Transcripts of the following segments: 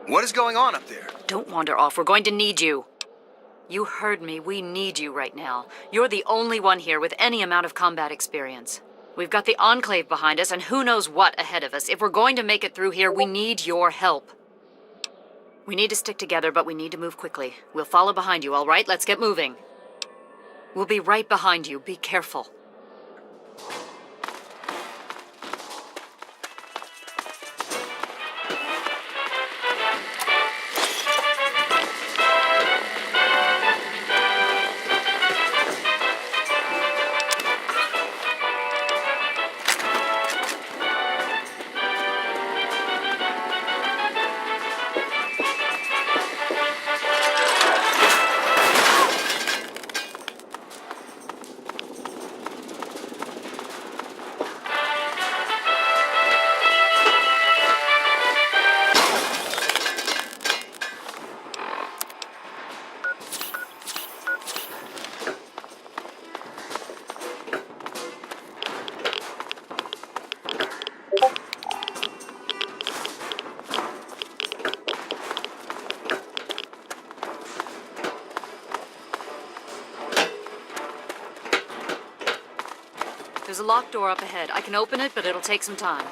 What is going on up there? Don't wander off. We're going to need you. You heard me. We need you right now. You're the only one here with any amount of combat experience. We've got the Enclave behind us, and who knows what ahead of us. If we're going to make it through here, we need your help. We need to stick together, but we need to move quickly. We'll follow behind you, all right? Let's get moving. We'll be right behind you. Be careful. There's a locked door up ahead. I can open it, but it'll take some time.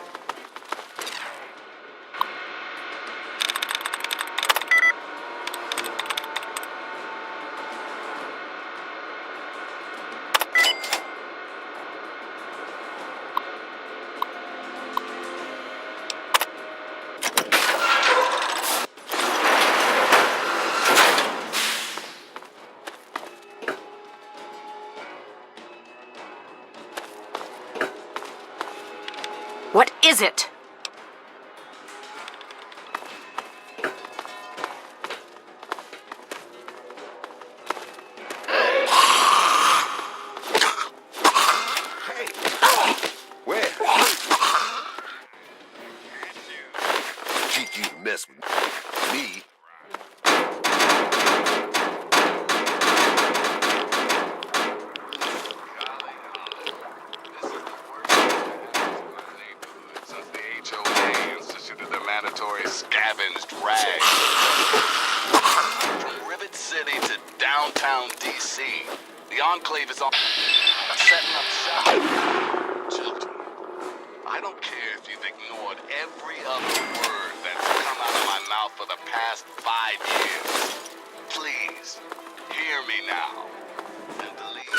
What is it? Where? Teach you to mess with me. Scavenged rags. From Rivet City to downtown D.C., the Enclave is on setting up shop. Children, I don't care if you've ignored every other word that's come out of my mouth for the past 5 years. Please, hear me now and believe.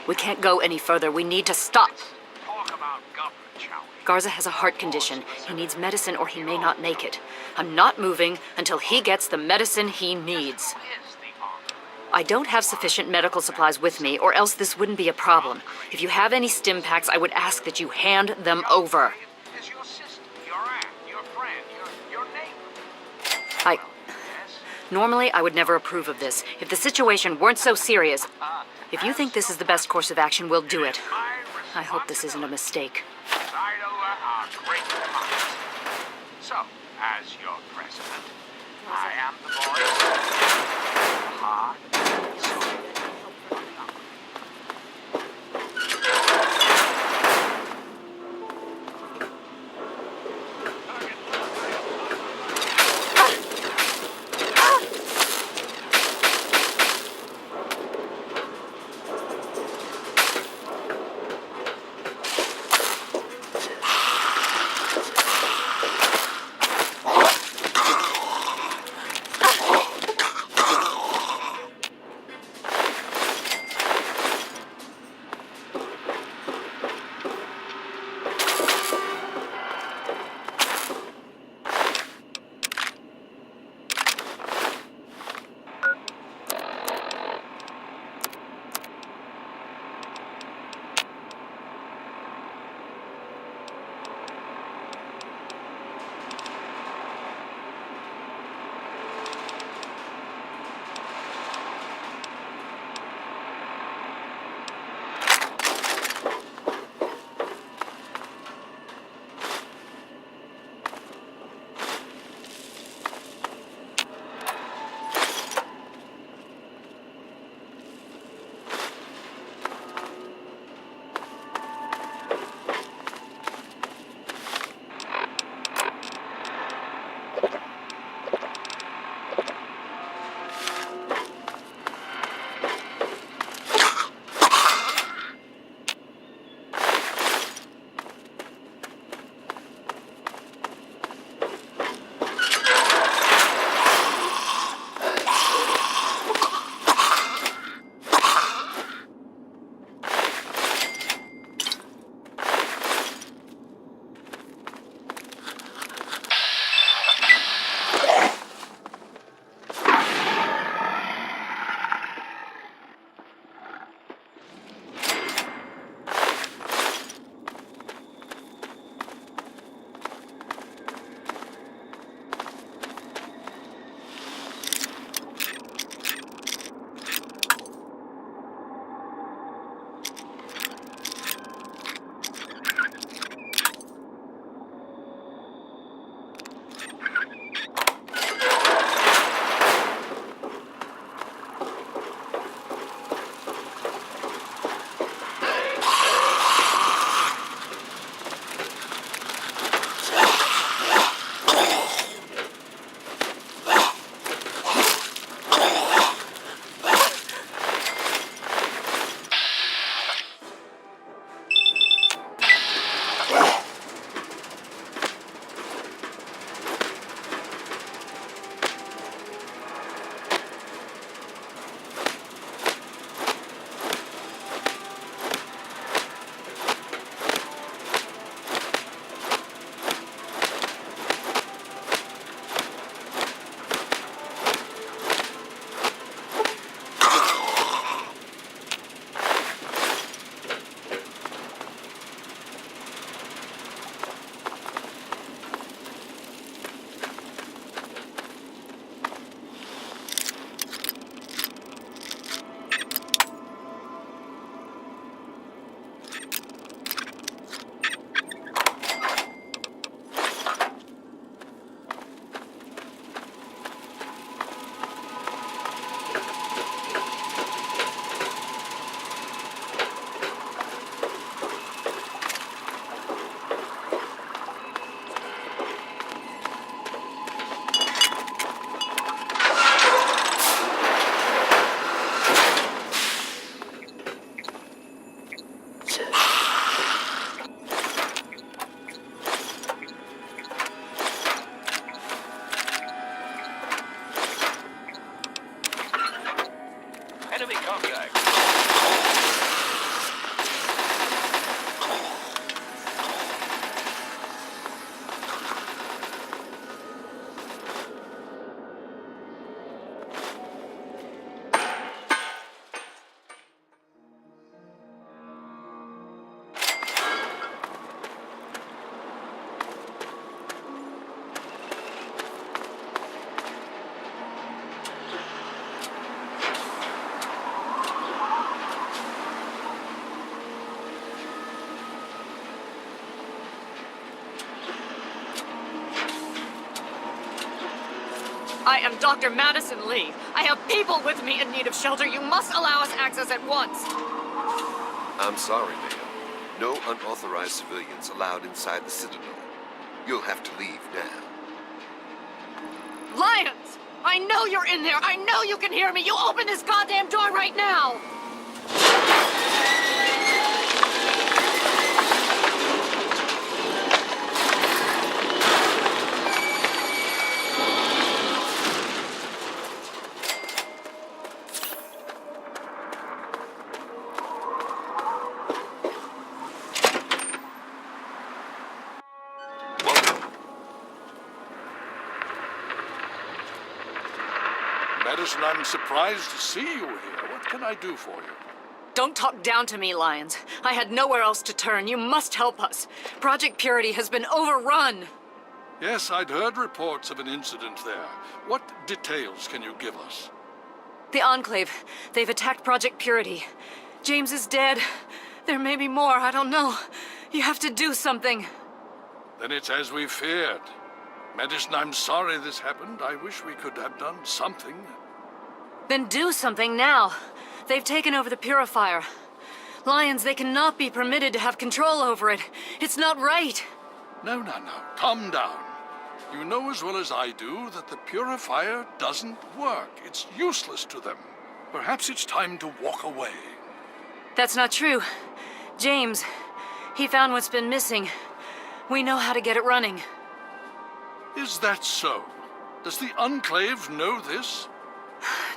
We can't go any further. We need to stop. Talk about government, shall we? Garza has a heart condition. He needs medicine or he may not make it. I'm not moving until he gets the medicine he needs. I don't have sufficient medical supplies with me, or else this wouldn't be a problem. If you have any stim packs, I would ask that you hand them over. Is your sister, your aunt, your friend, your neighbor? Normally, I would never approve of this. If the situation weren't so serious, if you think this is the best course of action, we'll do it. I hope this isn't a mistake. Preside over our great democracy. So, as your president, I am the voice of the heart and soul of democracy. I am Dr. Madison Lee. I have people with me in need of shelter. You must allow us access at once. I'm sorry, ma'am. No unauthorized civilians allowed inside the Citadel. You'll have to leave now. Lyons! I know you're in there. I know you can hear me. You open this goddamn door right now. Madison, I'm surprised to see you here. What can I do for you? Don't talk down to me, Lyons. I had nowhere else to turn. You must help us. Project Purity has been overrun. Yes, I'd heard reports of an incident there. What details can you give us? The Enclave. They've attacked Project Purity. James is dead. There may be more. I don't know. You have to do something. Then it's as we feared. Madison, I'm sorry this happened. I wish we could have done something. Then do something now. They've taken over the Purifier. Lyons, they cannot be permitted to have control over it. It's not right. No. Calm down. You know as well as I do that the Purifier doesn't work. It's useless to them. Perhaps it's time to walk away. That's not true. James, he found what's been missing. We know how to get it running. Is that so? Does the Enclave know this?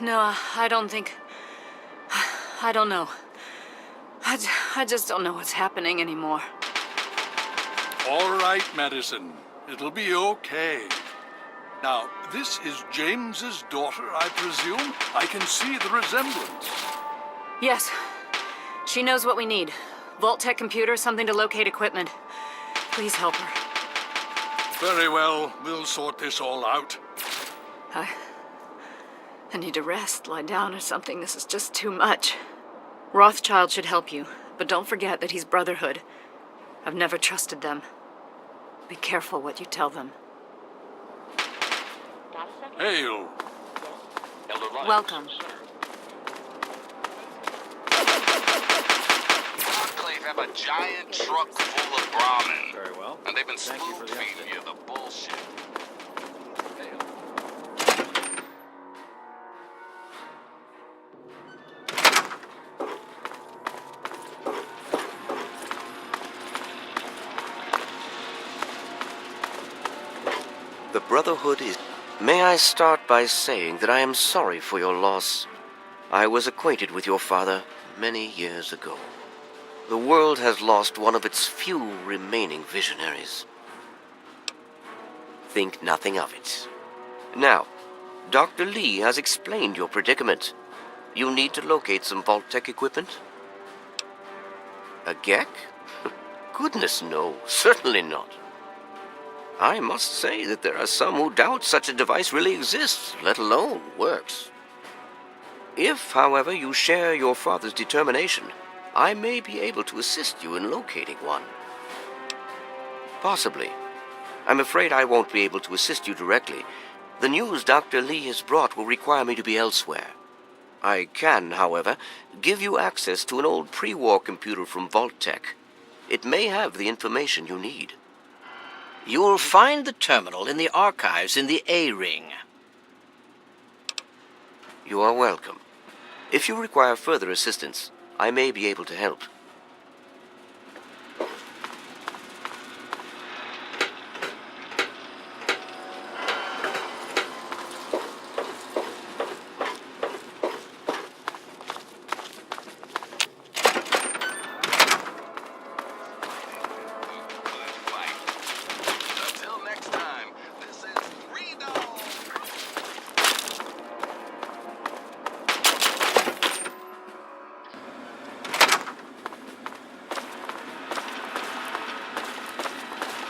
No, I don't think... I don't know. I just don't know what's happening anymore. All right, Madison. It'll be okay. Now, this is James's daughter, I presume? I can see the resemblance. Yes. She knows what we need. Vault-Tec computer, something to locate equipment. Please help her. Very well. We'll sort this all out. I need to rest, lie down or something. This is just too much. Rothschild should help you, but don't forget that he's Brotherhood. I've never trusted them. Be careful what you tell them. Hail. Welcome. Enclave have a giant truck full of Brahmin. Very well. And they've been Thank you for the spoon-feeding update. you the bullshit. The Brotherhood is... May I start by saying that I am sorry for your loss. I was acquainted with your father many years ago. The world has lost one of its few remaining visionaries. Think nothing of it. Now, Dr. Lee has explained your predicament. You need to locate some Vault-Tec equipment? A GEC? Goodness no, certainly not. I must say that there are some who doubt such a device really exists, let alone works. If, however, you share your father's determination, I may be able to assist you in locating one. Possibly. I'm afraid I won't be able to assist you directly. The news Dr. Lee has brought will require me to be elsewhere. I can, however, give you access to an old pre-war computer from Vault-Tec. It may have the information you need. You'll find the terminal in the archives in the A-Ring. You are welcome. If you require further assistance, I may be able to help. Until next time, this is Freedom!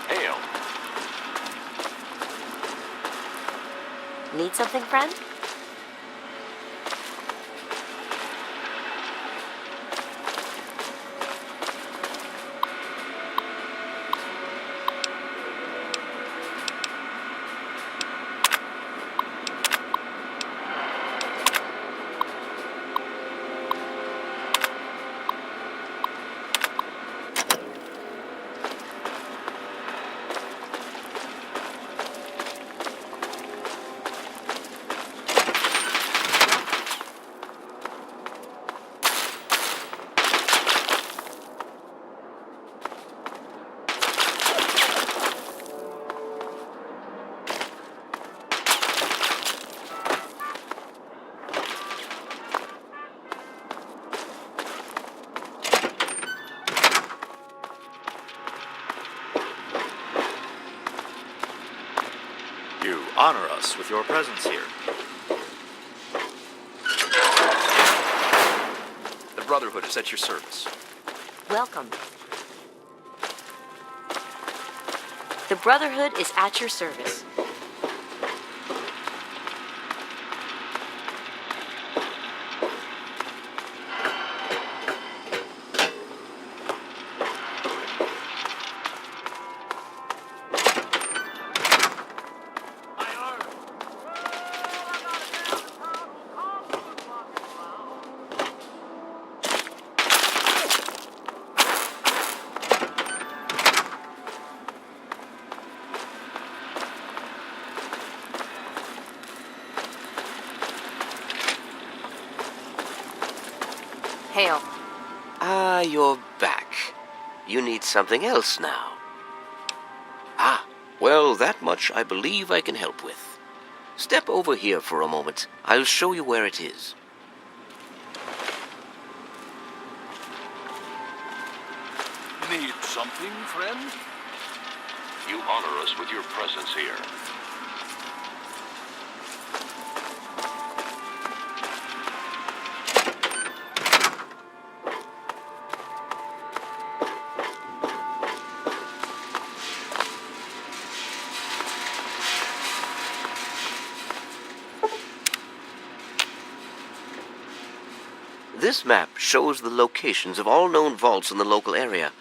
Hail. Need something, friend? honor us with your presence here. The Brotherhood is at your service. Welcome. The Brotherhood is at your service. Hail. Ah, you're back. You need something else now. Ah, well, that much I believe I can help with. Step over here for a moment. I'll show you where it is. Need something, friend? You honor us with your presence here. This map shows the locations of all known vaults in the local area.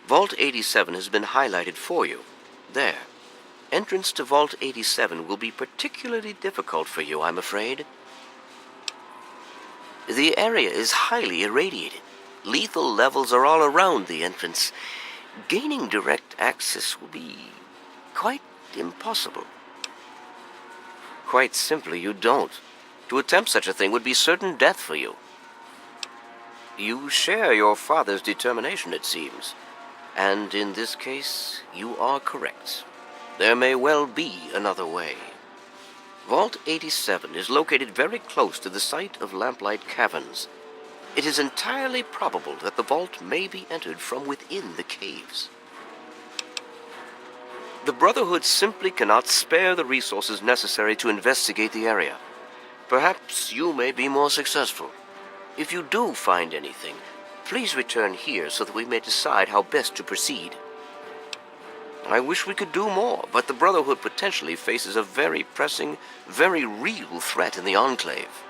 Vault 87 has been highlighted for you. There. Entrance to Vault 87 will be particularly difficult for you, I'm afraid. The area is highly irradiated. Lethal levels are all around the entrance. Gaining direct access will be quite impossible. Quite simply, you don't. To attempt such a thing would be certain death for you. You share your father's determination, it seems. And in this case, you are correct. There may well be another way. Vault 87 is located very close to the site of Lamplight Caverns. It is entirely probable that the vault may be entered from within the caves. The Brotherhood simply cannot spare the resources necessary to investigate the area. Perhaps you may be more successful. If you do find anything, please return here so that we may decide how best to proceed. I wish we could do more, but the Brotherhood potentially faces a very pressing, very real threat in the Enclave.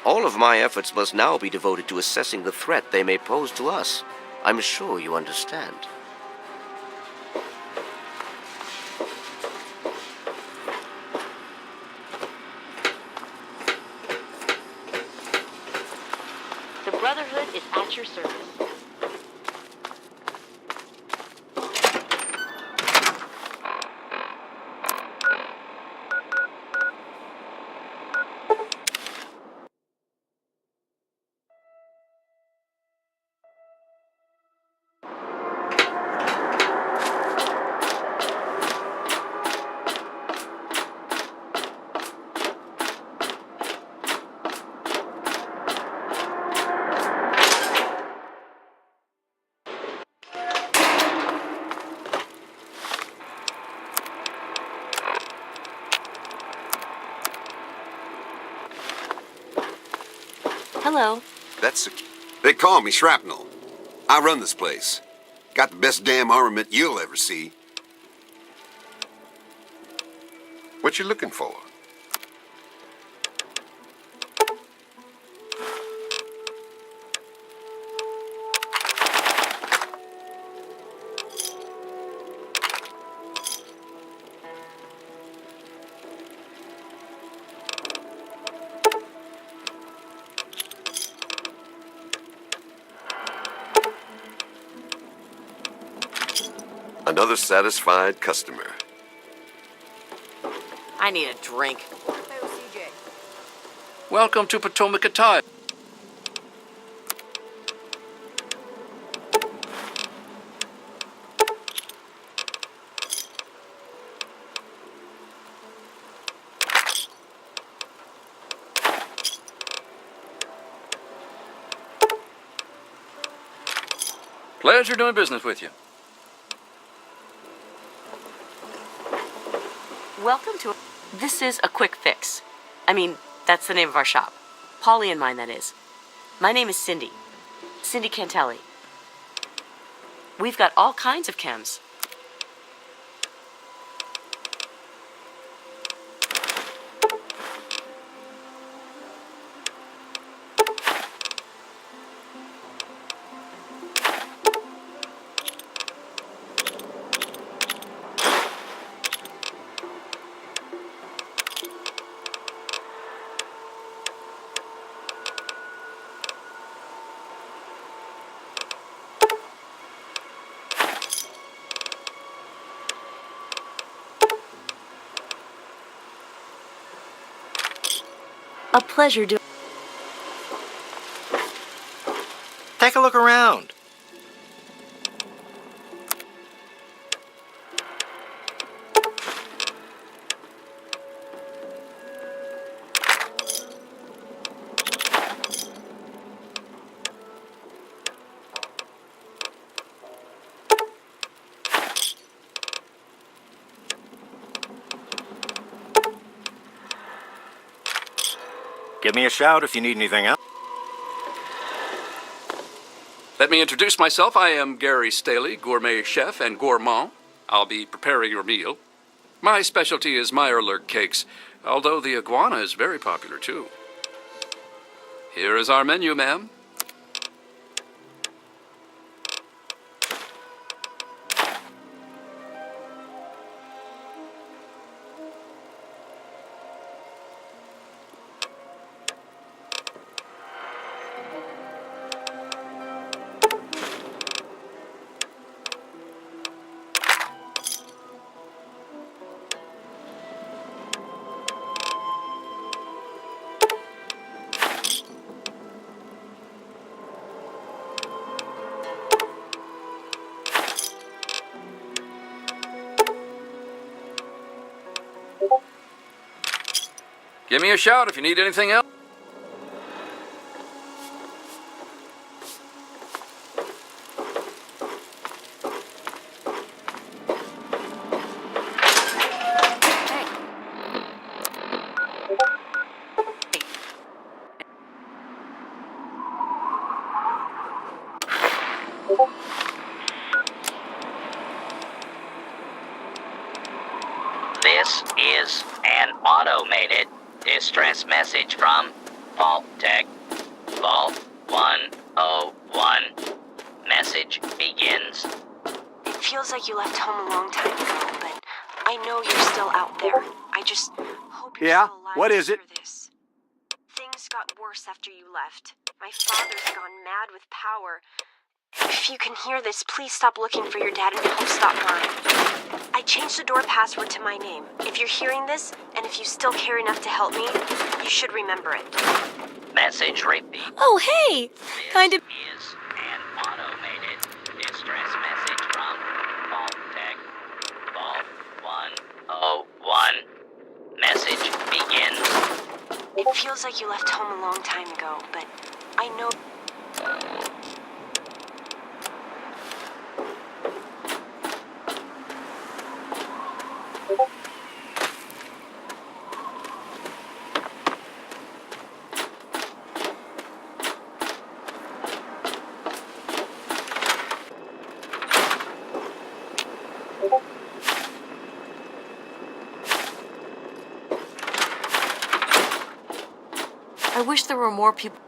All of my efforts must now be devoted to assessing the threat they may pose to us. I'm sure you understand. The Brotherhood is at your service. Hello. They call me Shrapnel. I run this place. Got the best damn armament you'll ever see. What you looking for? Another satisfied customer. I need a drink. Welcome to Potomac Attire. Pleasure doing business with you. Welcome to... This is a quick fix. I mean, that's the name of our shop. Polly and mine, that is. My name is Cindy. Cindy Cantelli. We've got all kinds of chems. A pleasure doing. Take a look around. Give me a shout if you need anything else. Let me introduce myself. I am Gary Staley, gourmet chef and gourmand. I'll be preparing your meal. My specialty is Meyerlurk cakes, although the iguana is very popular too. Here is our menu, ma'am. Give me a shout if you need anything else. This is an automated distress message from Vault Tech. Vault 101. Message begins. It feels like you left home a long time ago, but I know you're still out there. I just hope you're Yeah? still alive. What is it? through this. Things got worse after you left. My father's gone mad with power. If you can hear this, please stop looking for your dad and help stop mine. I changed the door password to my name. If you're hearing this, and if you still care enough to help me, you should remember it. Message repeat. Oh, hey! Kind of. Is an automated distress message from Vault Tech. Vault 101. Message begins. It feels like you left home a long time ago, but I know. I wish there were more people.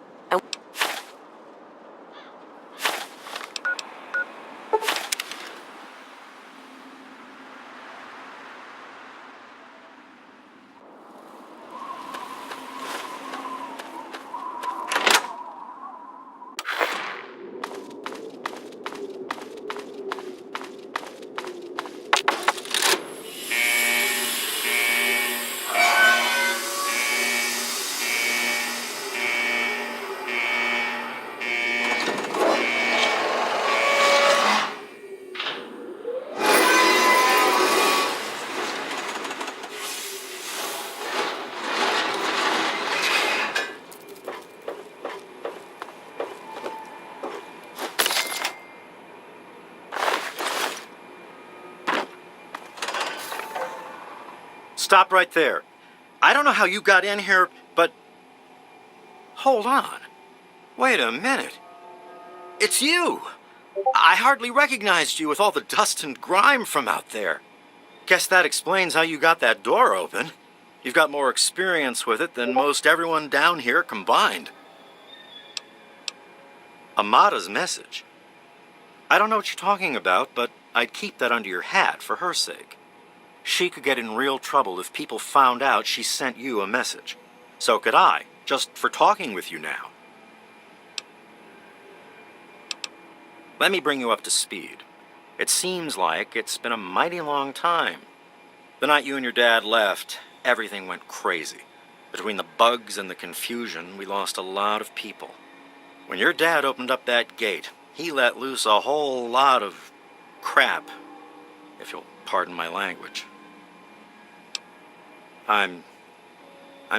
Stop right there. I don't know how you got in here, but... Hold on. Wait a minute. It's you! I hardly recognized you with all the dust and grime from out there. Guess that explains how you got that door open. You've got more experience with it than most everyone down here combined. Amada's message. I don't know what you're talking about, but I'd keep that under your hat for her sake. She could get in real trouble if people found out she sent you a message. So could I, just for talking with you now. Let me bring you up to speed. It seems like it's been a mighty long time. The night you and your dad left, everything went crazy. Between the bugs and the confusion, we lost a lot of people. When your dad opened up that gate, he let loose a whole lot of crap, if you'll pardon my language. I'm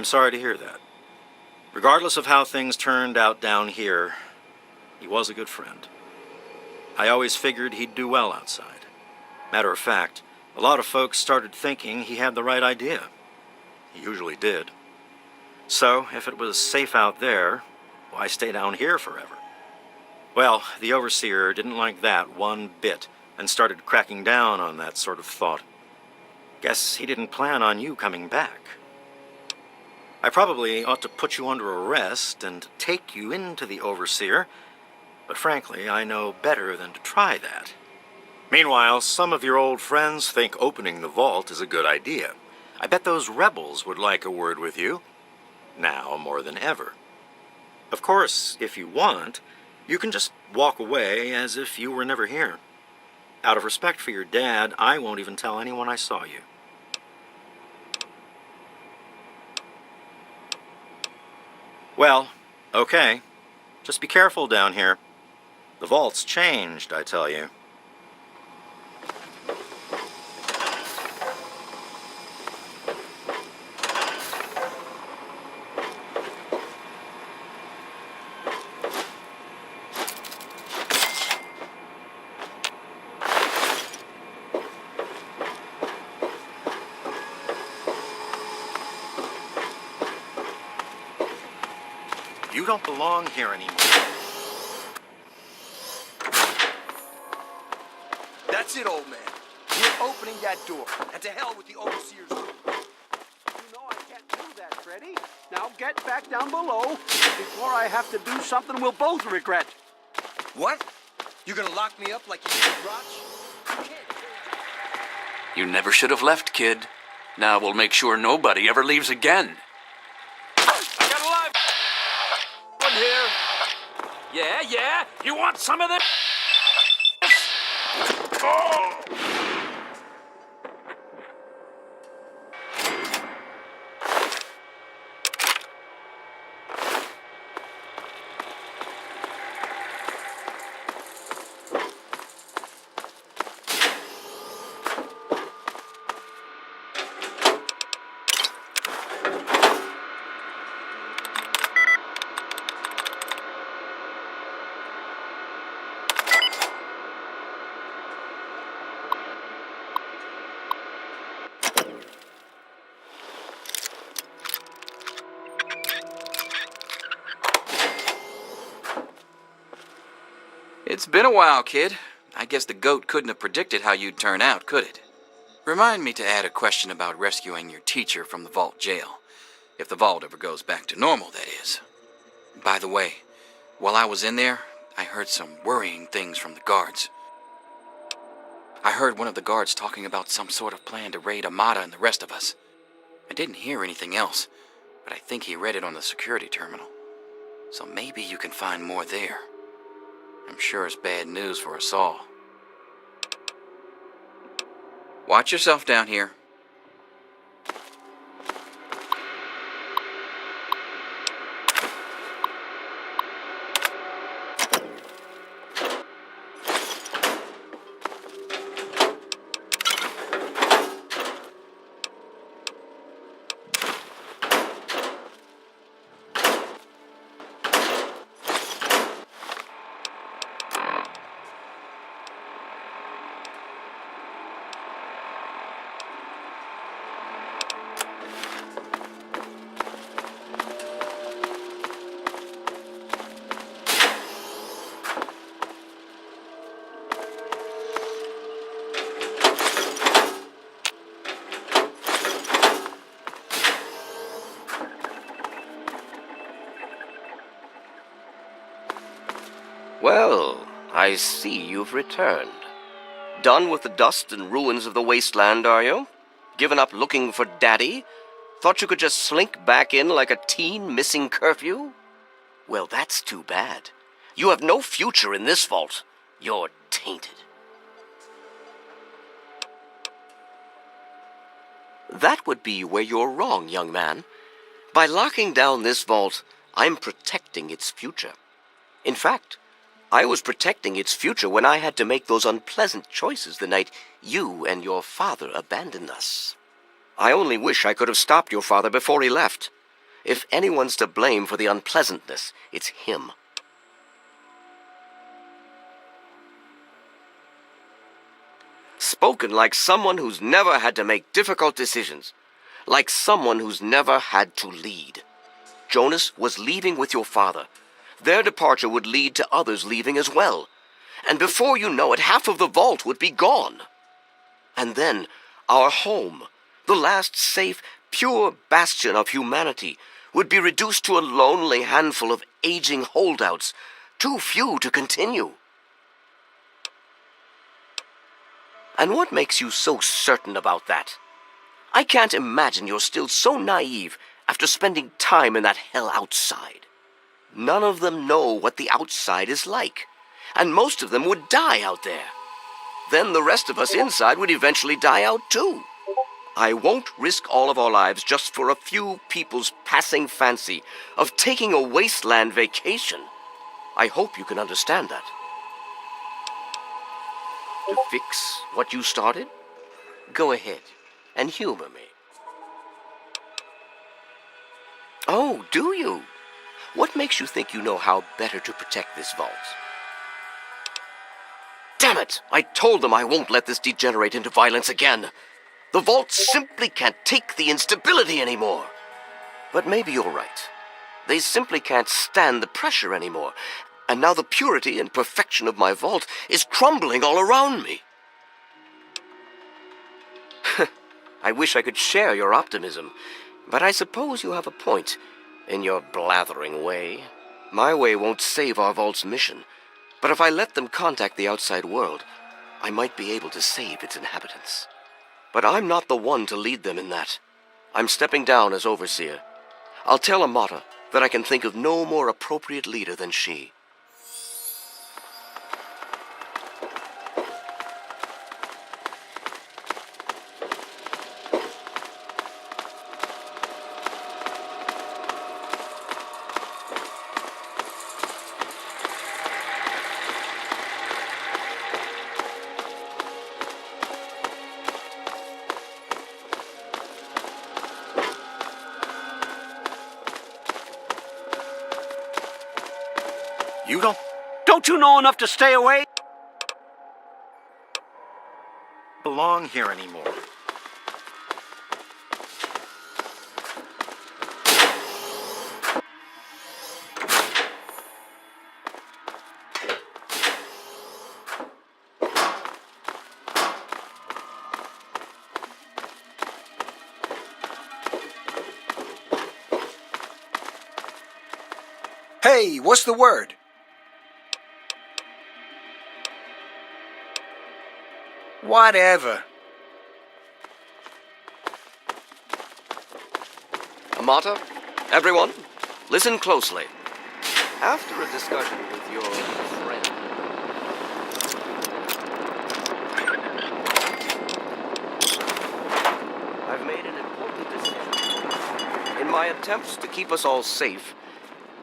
sorry to hear that. Regardless of how things turned out down here, he was a good friend. I always figured he'd do well outside. Matter of fact, a lot of folks started thinking he had the right idea. He usually did. So, if it was safe out there, why stay down here forever? Well, the overseer didn't like that one bit and started cracking down on that sort of thought. Guess he didn't plan on you coming back. I probably ought to put you under arrest and take you into the overseer, but frankly, I know better than to try that. Meanwhile, some of your old friends think opening the vault is a good idea. I bet those rebels would like a word with you, now more than ever. Of course, if you want, you can just walk away as if you were never here. Out of respect for your dad, I won't even tell anyone I saw you. Well, okay. Just be careful down here. The vault's changed, I tell you. You don't belong here anymore. That's it, old man. We're opening that door. And to hell with the overseer's room. You know I can't do that, Freddy. Now get back down below before I have to do something we'll both regret. What? You're gonna lock me up like you did Rotch? You never should have left, kid. Now we'll make sure nobody ever leaves again. I got a live one here. Yeah? You want some of this? It's been a while, kid. I guess the goat couldn't have predicted how you'd turn out, could it? Remind me to add a question about rescuing your teacher from the vault jail. If the vault ever goes back to normal, that is. By the way, while I was in there, I heard some worrying things from the guards. I heard one of the guards talking about some sort of plan to raid Amada and the rest of us. I didn't hear anything else, but I think he read it on the security terminal. So maybe you can find more there. I'm sure it's bad news for us all. Watch yourself down here. I see you've returned. Done with the dust and ruins of the wasteland, are you? Given up looking for Daddy? Thought you could just slink back in like a teen missing curfew? Well, that's too bad. You have no future in this vault. You're tainted. That would be where you're wrong, young man. By locking down this vault, I'm protecting its future. In fact, I was protecting its future when I had to make those unpleasant choices the night you and your father abandoned us. I only wish I could have stopped your father before he left. If anyone's to blame for the unpleasantness, it's him. Spoken like someone who's never had to make difficult decisions. Like someone who's never had to lead. Jonas was leaving with your father. Their departure would lead to others leaving as well. And before you know it, half of the vault would be gone. And then our home, the last safe, pure bastion of humanity, would be reduced to a lonely handful of aging holdouts, too few to continue. And what makes you so certain about that? I can't imagine you're still so naive after spending time in that hell outside. None of them know what the outside is like, and most of them would die out there. Then the rest of us inside would eventually die out too. I won't risk all of our lives just for a few people's passing fancy of taking a wasteland vacation. I hope you can understand that. To fix what you started? Go ahead and humor me. Oh, do you? What makes you think you know how better to protect this vault? Damn it! I told them I won't let this degenerate into violence again. The vault simply can't take the instability anymore. But maybe you're right. They simply can't stand the pressure anymore. And now the purity and perfection of my vault is crumbling all around me. I wish I could share your optimism, but I suppose you have a point in your blathering way. My way won't save our vault's mission, but if I let them contact the outside world, I might be able to save its inhabitants. But I'm not the one to lead them in that. I'm stepping down as overseer. I'll tell Amata that I can think of no more appropriate leader than she. You don't you know enough to stay away? Belong here anymore. Hey, what's the word? Whatever. Amata, everyone, listen closely. After a discussion with your friend, I've made an important decision. In my attempts to keep us all safe,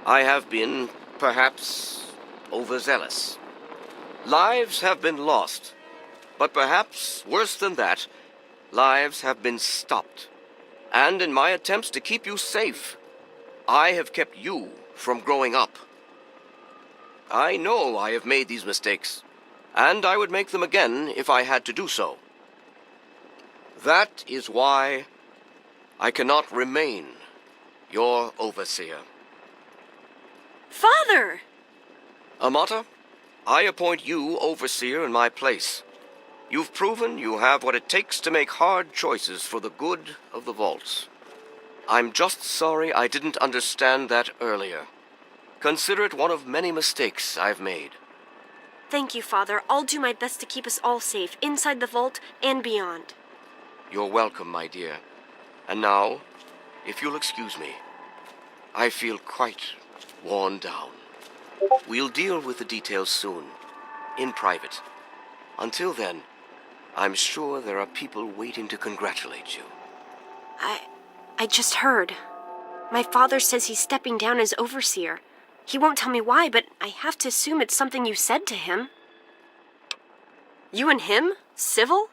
I have been, perhaps, overzealous. Lives have been lost. But perhaps, worse than that, lives have been stopped. And in my attempts to keep you safe, I have kept you from growing up. I know I have made these mistakes, and I would make them again if I had to do so. That is why I cannot remain your overseer. Father! Amata, I appoint you overseer in my place. You've proven you have what it takes to make hard choices for the good of the vaults. I'm just sorry I didn't understand that earlier. Consider it one of many mistakes I've made. Thank you, Father. I'll do my best to keep us all safe, inside the vault and beyond. You're welcome, my dear. And now, if you'll excuse me, I feel quite worn down. We'll deal with the details soon, in private. Until then, I'm sure there are people waiting to congratulate you. I just heard. My father says he's stepping down as overseer. He won't tell me why, but I have to assume it's something you said to him. You and him? Civil?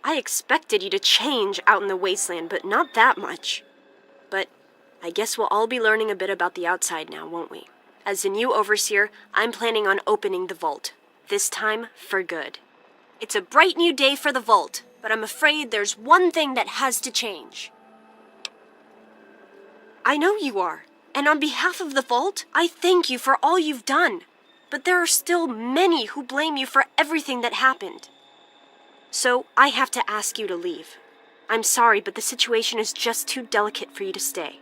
I expected you to change out in the wasteland, but not that much. But I guess we'll all be learning a bit about the outside now, won't we? As the new overseer, I'm planning on opening the vault. This time, for good. It's a bright new day for the vault, but I'm afraid there's one thing that has to change. I know you are, and on behalf of the vault, I thank you for all you've done. But there are still many who blame you for everything that happened. So I have to ask you to leave. I'm sorry, but the situation is just too delicate for you to stay.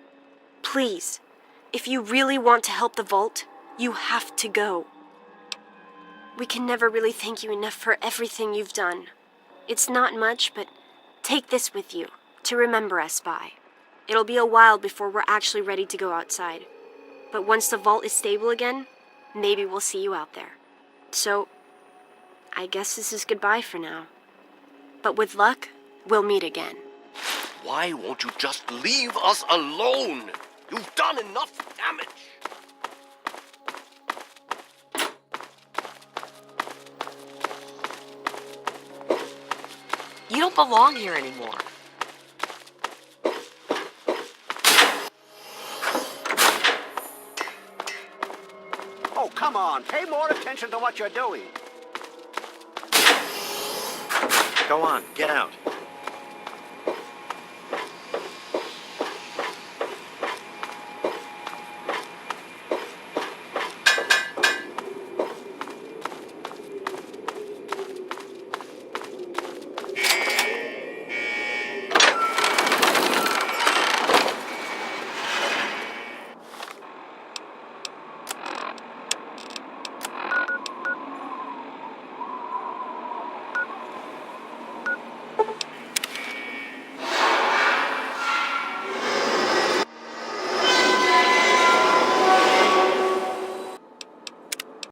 Please, if you really want to help the vault, you have to go. We can never really thank you enough for everything you've done. It's not much, but take this with you to remember us by. It'll be a while before we're actually ready to go outside. But once the vault is stable again, maybe we'll see you out there. So, I guess this is goodbye for now. But with luck, we'll meet again. Why won't you just leave us alone? You've done enough damage. You don't belong here anymore. Oh, come on. Pay more attention to what you're doing. Go on, get out.